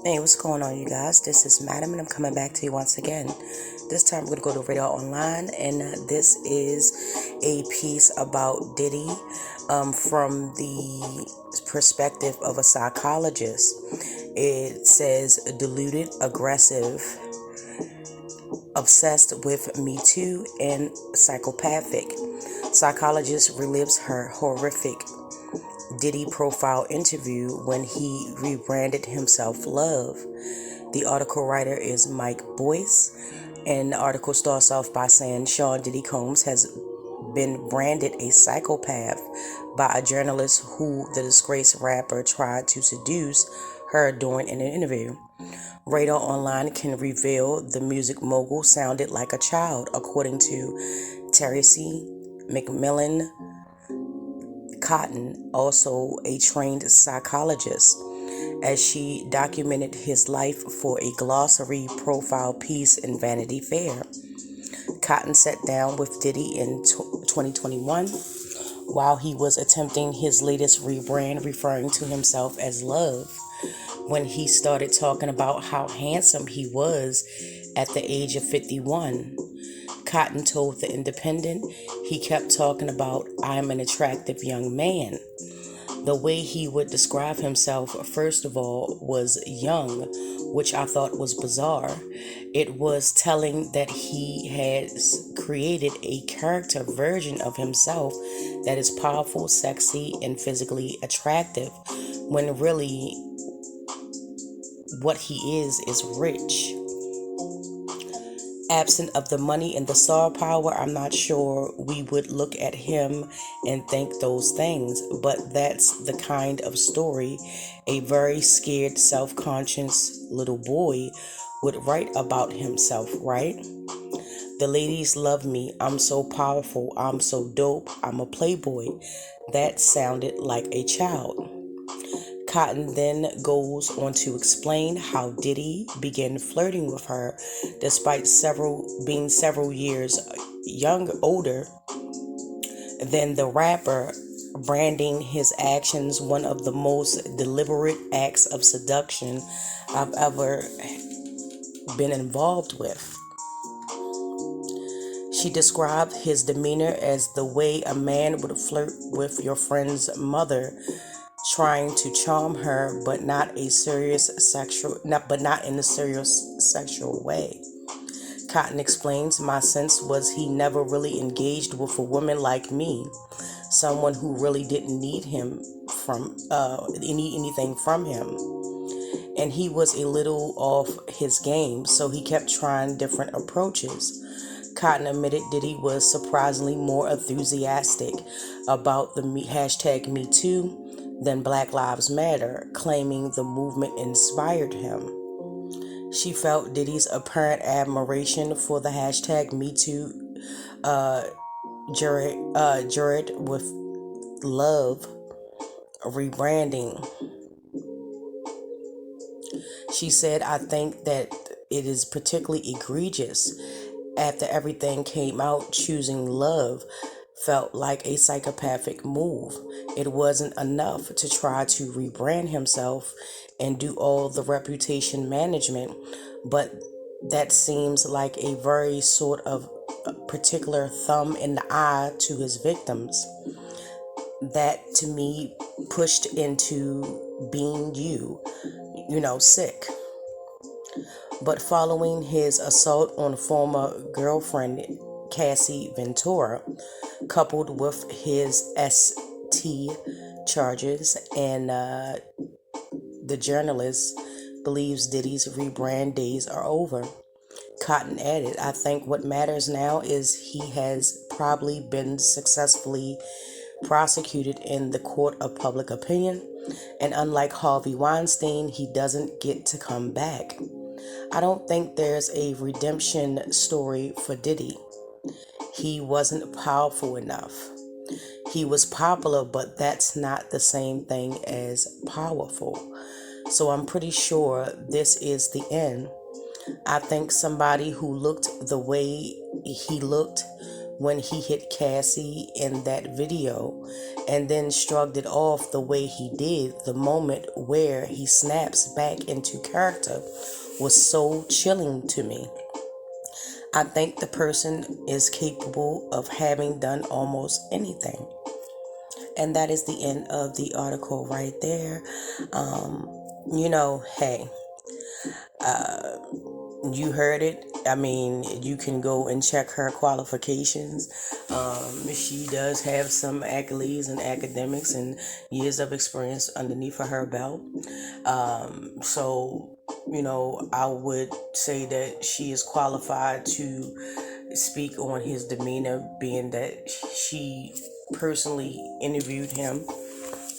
Hey, what's going on, you guys? This is Madam, and I'm coming back to you once again. This time, we're going to go to Radar Online, and this is a piece about Diddy from the perspective of a psychologist. It says, deluded, aggressive, obsessed with Me Too, and psychopathic. Psychologist relives her horrific Diddy profile interview when he rebranded himself Love. The article writer is Mike Boyce, and the article starts off by saying Sean Diddy Combs has been branded a psychopath by a journalist who the disgraced rapper tried to seduce her during an interview. Radar Online can reveal the music mogul sounded like a child, according to Terry C. McMillan Cotton, also a trained psychologist, as she documented his life for a glossary profile piece in Vanity Fair. Cotton sat down with Diddy in 2021 while he was attempting his latest rebrand, referring to himself as Love. When he started talking about how handsome he was at the age of 51, Cotton told The Independent he kept talking about, "I'm an attractive young man." The way he would describe himself, first of all, was young, which I thought was bizarre. It was telling that he has created a character version of himself that is powerful, sexy, and physically attractive, when really what he is rich. Absent of the money and the star power, I'm not sure we would look at him and think those things, but that's the kind of story a very scared, self-conscious little boy would write about himself, right? The ladies love me, I'm so powerful, I'm so dope, I'm a playboy. That sounded like a child. Cotton then goes on to explain how Diddy began flirting with her despite being several years older than the rapper, branding his actions one of the most deliberate acts of seduction I've ever been involved with. She described his demeanor as the way a man would flirt with your friend's mother, trying to charm her, but not in a serious sexual way. Cotton explains, "My sense was he never really engaged with a woman like me, someone who really didn't need anything from him, and he was a little off his game, so he kept trying different approaches." Cotton admitted Diddy was surprisingly more enthusiastic about the hashtag Me Too than Black Lives Matter, claiming the movement inspired him. She felt Diddy's apparent admiration for the hashtag Me Too jured with Love rebranding. She said, "I think that it is particularly egregious. After everything came out, choosing Love felt like a psychopathic move. It wasn't enough to try to rebrand himself and do all the reputation management, but that seems like a very sort of particular thumb in the eye to his victims. That to me pushed into being sick." But following his assault on former girlfriend Cassie Ventura, coupled with his ST charges, and the journalist believes Diddy's rebrand days are over. Cotton added, "I think what matters now is he has probably been successfully prosecuted in the court of public opinion, and unlike Harvey Weinstein, he doesn't get to come back. I don't think there's a redemption story for Diddy. He wasn't powerful enough. He was popular, but that's not the same thing as powerful. So I'm pretty sure this is the end. I think somebody who looked the way he looked when he hit Cassie in that video and then shrugged it off the way he did, the moment where he snaps back into character was so chilling to me. I think the person is capable of having done almost anything. And that is the end of the article right there. Hey, you heard it. I mean, you can go and check her qualifications. She does have some accolades and academics and years of experience underneath of her belt. So, I would say that she is qualified to speak on his demeanor, being that she personally interviewed him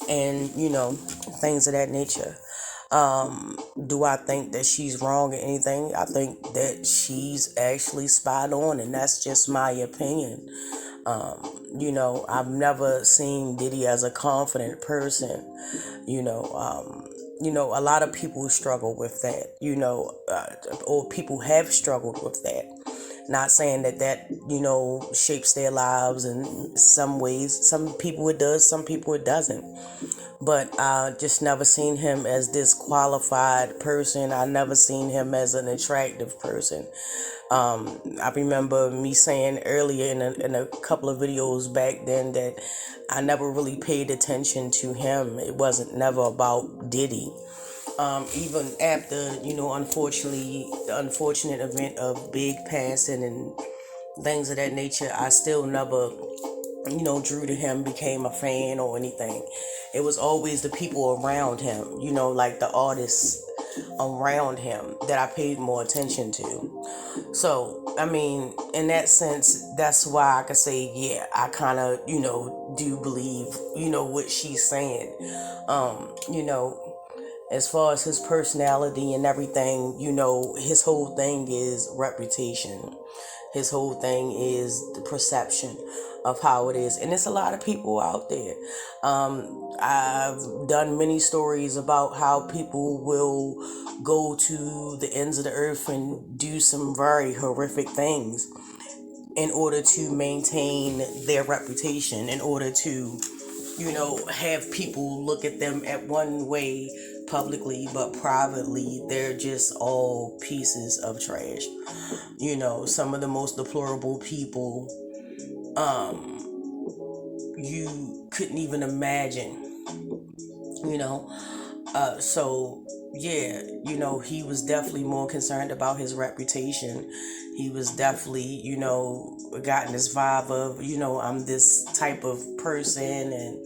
and, things of that nature. Do I think that she's wrong or anything? I think that she's actually spot on, and that's just my opinion. I've never seen Diddy as a confident person. A lot of people struggle with that, or people have struggled with that. Not saying that, shapes their lives in some ways. Some people it does, some people it doesn't. But I just never seen him as this qualified person. I never seen him as an attractive person. I remember me saying earlier in a couple of videos back then that I never really paid attention to him. It wasn't never about Diddy. Even after, unfortunately, the unfortunate event of Big passing and things of that nature, I still never, drew to him, became a fan or anything. It was always the people around him, like the artists around him that I paid more attention to. So, I mean, in that sense, that's why I could say, yeah, I kind of, do believe, what she's saying. As far as his personality and everything, his whole thing is reputation. His whole thing is the perception of how it is. And there's a lot of people out there. I've done many stories about how people will go to the ends of the earth and do some very horrific things in order to maintain their reputation, in order to, have people look at them at one way publicly, but privately, they're just all pieces of trash. Some of the most deplorable people, you couldn't even imagine, so yeah, he was definitely more concerned about his reputation. He was definitely, gotten this vibe of, I'm this type of person, and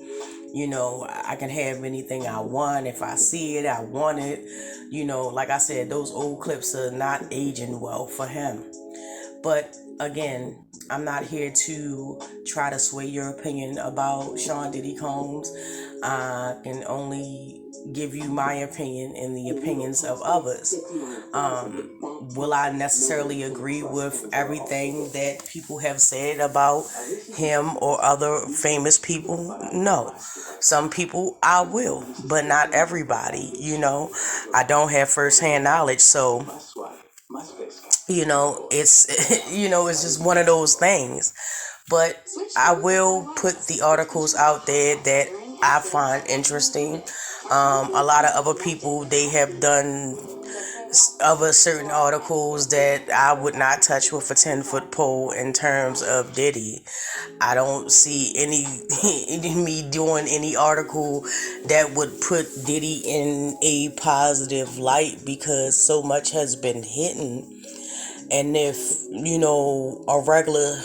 I can have anything I want. If I see it, I want it. Like I said, those old clips are not aging well for him. But again, I'm not here to try to sway your opinion about Sean Diddy Combs. I can only give you my opinion and the opinions of others. Will I necessarily agree with everything that people have said about him or other famous people? No. Some people I will, but not everybody. I don't have first-hand knowledge, so it's it's just one of those things. But I will put the articles out there that I find interesting. A lot of other people, they have done other certain articles that I would not touch with a 10-foot pole in terms of Diddy. I don't see any me doing any article that would put Diddy in a positive light, because so much has been hidden. And if, a regular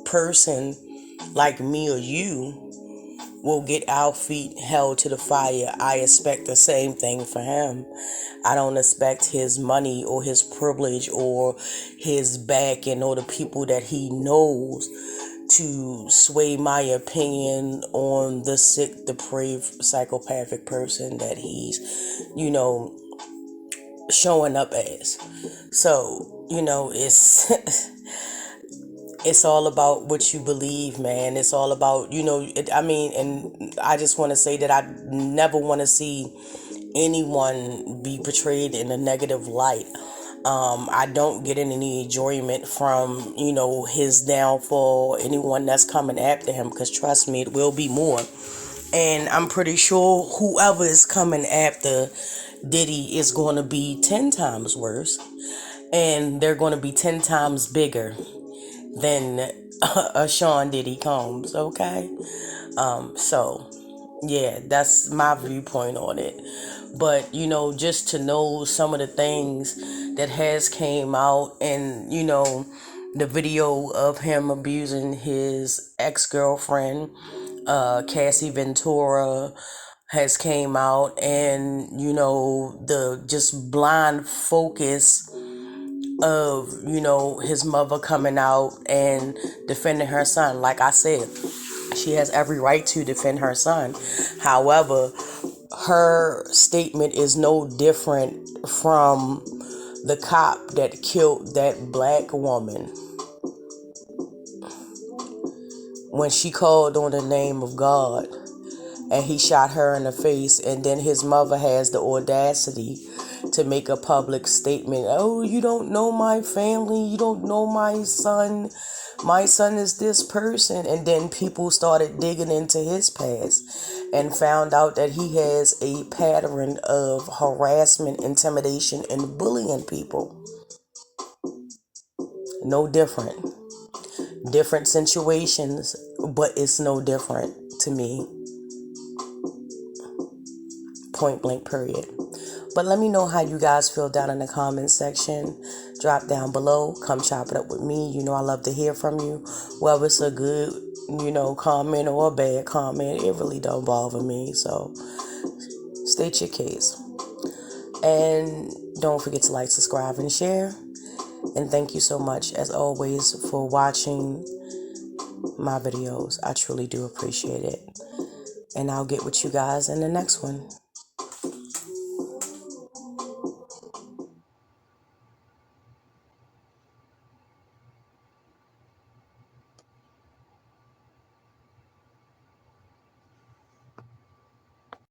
person like me or you will get our feet held to the fire, I expect the same thing for him. I don't expect his money or his privilege or his backing or the people that he knows to sway my opinion on the sick, depraved, psychopathic person that he's, showing up as. So, it's it's all about what you believe, man. It's all about, and I just want to say that I never want to see anyone be portrayed in a negative light. I don't get any enjoyment from, his downfall, anyone that's coming after him, because trust me, it will be more. And I'm pretty sure whoever is coming after Diddy is going to be 10 times worse. And they're going to be 10 times bigger than a Sean Diddy Combs, okay? So, yeah, that's my viewpoint on it. But, just to know some of the things that has came out, and, the video of him abusing his ex-girlfriend, Cassie Ventura, has came out, and, the just blind focus of, his mother coming out and defending her son. Like I said, she has every right to defend her son. However, her statement is no different from the cop that killed that black woman when she called on the name of God and he shot her in the face, and then his mother has the audacity to make a public statement. Oh, you don't know my family, you don't know my son is this person. And then people started digging into his past and found out that he has a pattern of harassment, intimidation, and bullying people. No different. Different situations, but it's no different to me. Point blank, period. But let me know how you guys feel down in the comments section. Drop down below. Come chop it up with me. I love to hear from you. Whether it's a good, comment or a bad comment, it really don't bother me. So state your case. And don't forget to like, subscribe, and share. And thank you so much, as always, for watching my videos. I truly do appreciate it. And I'll get with you guys in the next one.